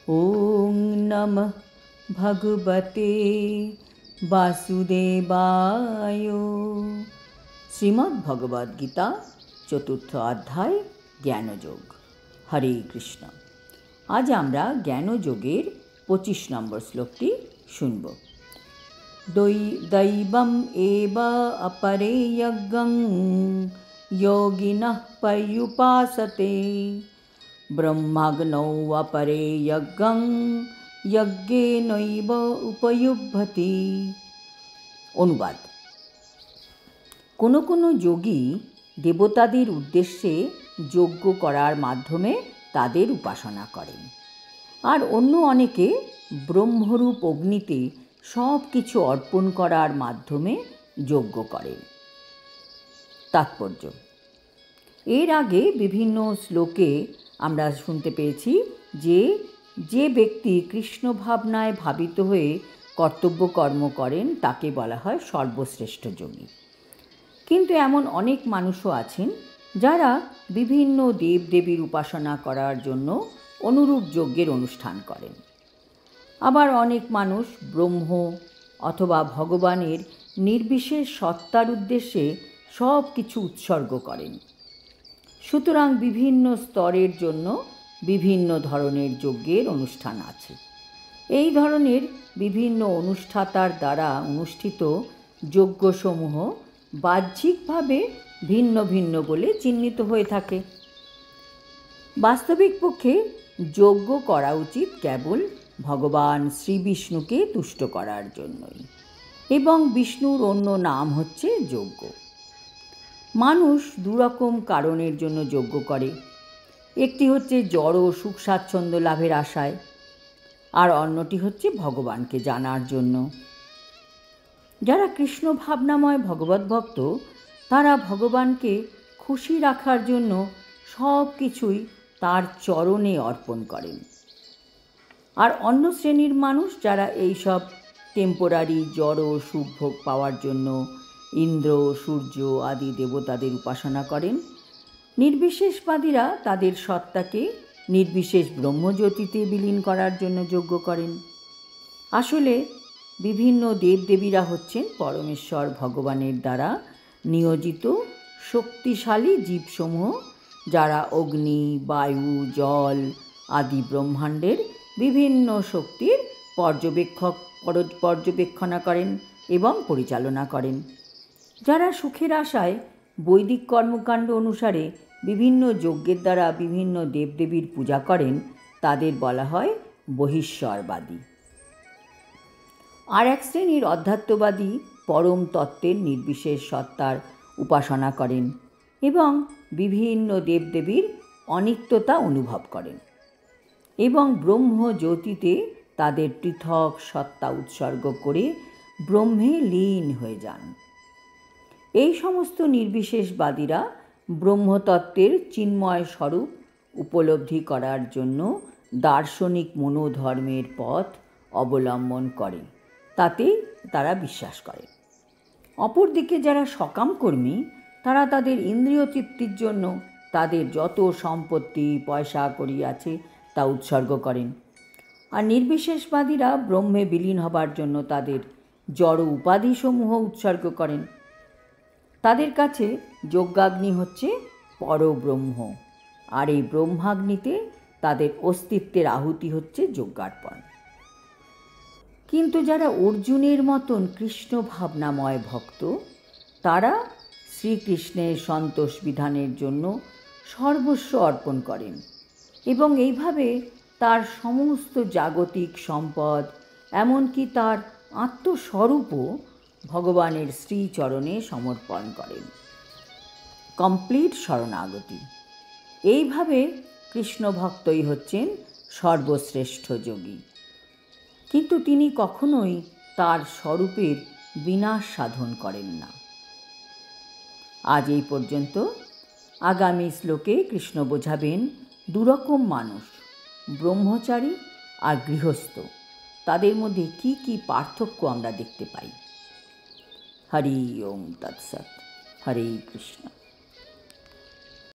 ওং নমঃ ভগবতে বাসুদেবায়। শ্রীমদ্ ভগবদ গীতা চতুর্থ অধ্যায় জ্ঞানযোগ। হরে কৃষ্ণ। আজ আমরা জ্ঞানযোগের 25 নম্বর শ্লোকটি শুনব। দৈবম এব অপরে যজ্ঞং যোগিনঃ পর্যুপাসতে ব্রহ্মাগ্নৌ অপরে যজ্ঞং যজ্ঞেনৈব উপযুব্ধতি। অনুবাদ: কোনো কোনো যোগী দেবতাদের উদ্দেশ্যে যজ্ঞ করার মাধ্যমে তাদের উপাসনা করেন, আর অন্য অনেকে ব্রহ্মরূপ অগ্নিতে সব কিছু অর্পণ করার মাধ্যমে যজ্ঞ করেন। তাৎপর্য: এর আগে বিভিন্ন শ্লোকে আমরা শুনতে পেয়েছি যে ব্যক্তি কৃষ্ণ ভাবনায় ভাবিত হয়ে কর্তব্য কর্ম করেন তাকে বলা হয় সর্বশ্রেষ্ঠ যোগী। কিন্তু এমন অনেক মানুষও আছেন যারা বিভিন্ন দেবদেবীর উপাসনা করার জন্য অনুরূপ যজ্ঞের অনুষ্ঠান করেন। আবার অনেক মানুষ ব্রহ্ম অথবা ভগবানের নির্বিশেষ সত্তার উদ্দেশ্যে সব কিছু উৎসর্গ করেন। সুতরাং বিভিন্ন স্তরের জন্য বিভিন্ন ধরনের যজ্ঞের অনুষ্ঠান আছে। এই ধরনের বিভিন্ন অনুষ্ঠাতার দ্বারা অনুষ্ঠিত যজ্ঞসমূহ বাহ্যিকভাবে ভিন্ন ভিন্ন বলে চিহ্নিত হয়ে থাকে। বাস্তবিক পক্ষে যজ্ঞ করা উচিত কেবল ভগবান শ্রীবিষ্ণুকে তুষ্ট করার জন্যই, এবং বিষ্ণুর অন্য নাম হচ্ছে যজ্ঞ। মানুষ দুরকম কারণের জন্য যজ্ঞ করে। একটি হচ্ছে জড় সুখ স্বাচ্ছন্দ্য লাভের আশায়, আর অন্যটি হচ্ছে ভগবানকে জানার জন্য। যারা কৃষ্ণ ভাবনাময় ভগবত ভক্ত, তারা ভগবানকে খুশি রাখার জন্য সব কিছুই তার চরণে অর্পণ করেন। আর অন্য শ্রেণীর মানুষ যারা এইসব টেম্পোরারি জড় সুখ ভোগ পাওয়ার জন্য ইন্দ্র সূর্য আদি দেবতাদের উপাসনা করেন, নির্বিশেষবাদীরা তাদের সত্তাকে নির্বিশেষ ব্রহ্মজ্যোতিতে বিলীন করার জন্য যজ্ঞ করেন। আসলে বিভিন্ন দেবদেবীরা হচ্ছেন পরমেশ্বর ভগবানের দ্বারা নিয়োজিত শক্তিশালী জীবসমূহ, যারা অগ্নি বায়ু জল আদি ব্রহ্মাণ্ডের বিভিন্ন শক্তির পর্যবেক্ষণা করেন এবং পরিচালনা করেন। যারা সুখের আশায় বৈদিক কর্মকাণ্ড অনুসারে বিভিন্ন যজ্ঞের দ্বারা বিভিন্ন দেবদেবীর পূজা করেন, তাদের বলা হয় বহিশ্বরবাদী। আর এক শ্রেণীর অধ্যাত্মবাদী পরম তত্ত্বের নির্বিশেষ সত্তার উপাসনা করেন এবং বিভিন্ন দেবদেবীর অনিত্যতা অনুভব করেন এবং ব্রহ্মজ্যোতিতে তাদের পৃথক সত্তা উৎসর্গ করে ব্রহ্মে লীন হয়ে যান। এই সমস্ত নির্বিশেষবাদীরা ব্রহ্মতত্ত্বের চিন্ময় স্বরূপ উপলব্ধি করার জন্য দার্শনিক মনোধর্মের পথ অবলম্বন করে, তাতে তারা বিশ্বাস করে। অপরদিকে যারা সকাম কর্মী, তারা তাদের ইন্দ্রিয় তৃপ্তির জন্য তাদের যত সম্পত্তি পয়সা কড়ি আছে তা উৎসর্গ করেন। আর নির্বিশেষবাদীরা ব্রহ্মে বিলীন হবার জন্য তাদের জড় উপাধিসমূহ উৎসর্গ করেন। তাদের কাছে যজ্ঞাগ্নি হচ্ছে পরব্রহ্ম, আর এই ব্রহ্মাগ্নিতে তাদের অস্তিত্বের আহুতি হচ্ছে যজ্ঞার্পণ। কিন্তু যারা অর্জুনের মতন কৃষ্ণ ভাবনাময় ভক্ত, তারা শ্রীকৃষ্ণের সন্তোষ বিধানের জন্য সর্বস্ব অর্পণ করেন এবং এইভাবে তার সমস্ত জাগতিক সম্পদ, এমনকি তার আত্মস্বরূপও ভগবানের শ্রীচরণে সমর্পণ করেন। কমপ্লিট শরণাগতি। এইভাবে কৃষ্ণ ভক্তই হচ্ছেন সর্বশ্রেষ্ঠ যোগী, কিন্তু তিনি কখনোই তার স্বরূপের বিনাশ সাধন করেন না। আজ এই পর্যন্ত। আগামী শ্লোকে কৃষ্ণ বোঝাবেন দুরকম মানুষ, ব্রহ্মচারী আর গৃহস্থ, তাদের মধ্যে কি কি পার্থক্য আমরা দেখতে পাই। হরি ওম তৎসৎ। হরে কৃষ্ণ।